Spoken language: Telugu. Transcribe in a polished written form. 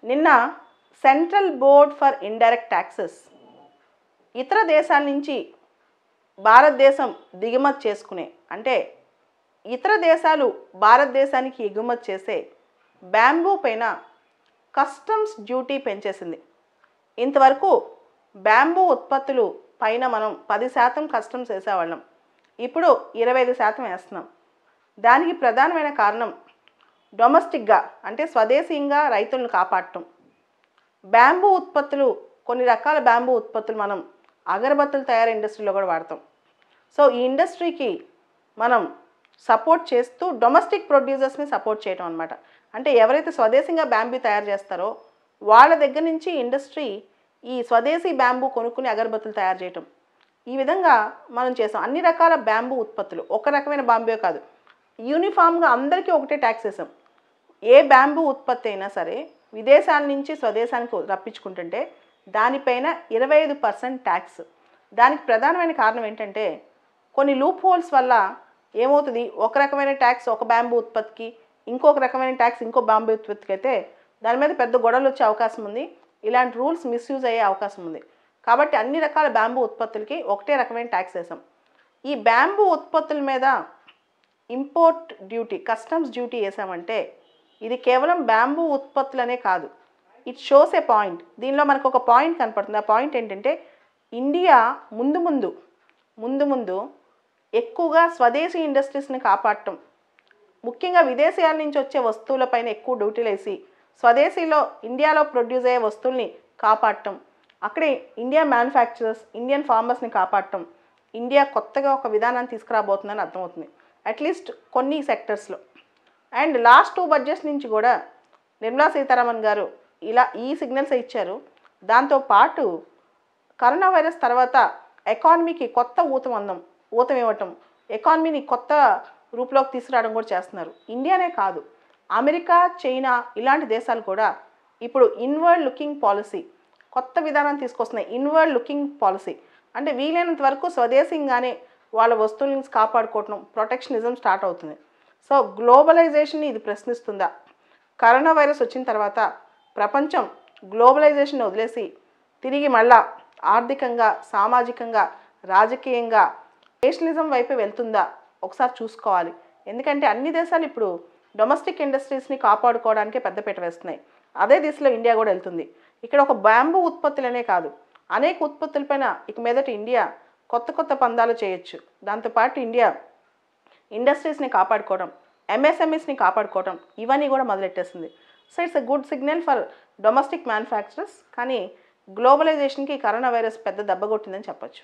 నిన్న central board for indirect taxes ఇతర దేశాల నుంచి భారతదేశం దిగుమతి చేసుకునే అంటే ఇతర దేశాలు భారతదేశానికి ఎగుమతి చేసే బ్యాంబూ పైన కస్టమ్స్ డ్యూటీ పెంచేసింది. ఇంతవరకు బ్యాంబూ ఉత్పత్తులు పైన మనం 10% కస్టమ్స్ వేసేవాళ్ళం. ఇప్పుడు 25% వేస్తున్నాం. దానికి ప్రధానమైన కారణం డొమెస్టిక్గా అంటే స్వదేశీయంగా రైతులను కాపాడటం. బ్యాంబూ ఉత్పత్తులు కొన్ని రకాల బ్యాంబూ ఉత్పత్తులు మనం అగరబత్తులు తయారీ ఇండస్ట్రీలో కూడా వాడతాం. సో ఈ ఇండస్ట్రీకి మనం సపోర్ట్ చేస్తూ డొమెస్టిక్ ప్రొడ్యూసర్స్ని సపోర్ట్ చేయడం అనమాట. అంటే ఎవరైతే స్వదేశంగా బ్యాంబూ తయారు చేస్తారో వాళ్ళ దగ్గర నుంచి ఇండస్ట్రీ ఈ స్వదేశీ బ్యాంబూ కొనుక్కుని అగరబత్తులు తయారు చేయటం. ఈ విధంగా మనం చేసాం. అన్ని రకాల బ్యాంబూ ఉత్పత్తులు, ఒక రకమైన బ్యాంబూ కాదు, యూనిఫామ్గా అందరికీ ఒకటే ట్యాక్స్ వేసాం. ఏ బ్యాంబూ ఉత్పత్తి అయినా సరే విదేశాల నుంచి స్వదేశానికి రప్పించుకుంటుంటే దానిపైన 25% ట్యాక్స్. దానికి ప్రధానమైన కారణం ఏంటంటే కొన్ని లూప్ హోల్స్ వల్ల ఏమవుతుంది, ఒక రకమైన ట్యాక్స్ ఒక బ్యాంబూ ఉత్పత్తికి, ఇంకొక రకమైన ట్యాక్స్ ఇంకో బ్యాంబూ ఉత్పత్తికి అయితే దాని మీద పెద్ద గొడవలు వచ్చే అవకాశం ఉంది. ఇలాంటి రూల్స్ మిస్యూజ్ అయ్యే అవకాశం ఉంది. కాబట్టి అన్ని రకాల బ్యాంబూ ఉత్పత్తులకి ఒకటే రకమైన ట్యాక్స్ వేసాం. ఈ బ్యాంబూ ఉత్పత్తుల మీద ఇంపోర్ట్ డ్యూటీ, కస్టమ్స్ డ్యూటీ వేసామంటే ఇది కేవలం బ్యాంబూ ఉత్పత్తులనే కాదు, ఇట్ షోస్ ఏ పాయింట్. దీనిలో మనకు ఒక పాయింట్ కనపడుతుంది. ఆ పాయింట్ ఏంటంటే ఇండియా ముందు ముందు ఎక్కువగా స్వదేశీ ఇండస్ట్రీస్ని కాపాడటం, ముఖ్యంగా విదేశాల నుంచి వచ్చే వస్తువులపైన ఎక్కువ డ్యూటీలు వేసి స్వదేశీలో ఇండియాలో ప్రొడ్యూస్ అయ్యే వస్తువుల్ని కాపాడటం, అక్కడే ఇండియా మ్యానుఫ్యాక్చరర్స్, ఇండియన్ ఫార్మర్స్ని కాపాడటం, ఇండియా కొత్తగా ఒక విధానాన్ని తీసుకురాబోతుందని అర్థమవుతుంది, అట్లీస్ట్ కొన్ని సెక్టర్స్లో. అండ్ లాస్ట్ 2 బడ్జెట్స్ నుంచి కూడా నిర్మలా సీతారామన్ గారు ఈ సిగ్నల్స్ ఇచ్చారు. దాంతోపాటు కరోనా వైరస్ తర్వాత ఎకానమీకి కొత్త ఊతం ఇవ్వటం, ఎకానమీని కొత్త రూపులోకి తీసుకురావడం కూడా చేస్తున్నారు. ఇండియానే కాదు, అమెరికా, చైనా ఇలాంటి దేశాలు కూడా ఇప్పుడు ఇన్వర్డ్ లుకింగ్ పాలసీ, కొత్త విధానాన్ని తీసుకొస్తున్నాయి. ఇన్వర్డ్ లుకింగ్ పాలసీ అంటే వీలైనంత వరకు స్వదేశంగానే వాళ్ళ వస్తువులను కాపాడుకోవటం, ప్రొటెక్షనిజం స్టార్ట్ అవుతుంది. సో గ్లోబలైజేషన్ని ఇది ప్రశ్నిస్తుందా? కరోనా వైరస్ వచ్చిన తర్వాత ప్రపంచం గ్లోబలైజేషన్ వదిలేసి తిరిగి మళ్ళా ఆర్థికంగా, సామాజికంగా, రాజకీయంగా నేషనలిజం వైపే వెళ్తుందా ఒకసారి చూసుకోవాలి. ఎందుకంటే అన్ని దేశాలు ఇప్పుడు డొమెస్టిక్ ఇండస్ట్రీస్ని కాపాడుకోవడానికే పెద్దపీట వేస్తున్నాయి. అదే దిశలో ఇండియా కూడా వెళ్తుంది. ఇక్కడ ఒక బ్యాంబూ ఉత్పత్తులనే కాదు, అనేక ఉత్పత్తులపైన ఇక మీదట ఇండియా కొత్త పందాలు చేయొచ్చు. దాంతోపాటు ఇండియా ఇండస్ట్రీస్ని కాపాడుకోవడం, ఎంఎస్ఎంఈస్ని కాపాడుకోవడం ఇవన్నీ కూడా మొదలెట్టేస్తుంది. So it's a good signal for domestic manufacturers. కానీ గ్లోబలైజేషన్కి కరోనా వైరస్ పెద్ద దెబ్బ కొట్టిందని చెప్పచ్చు.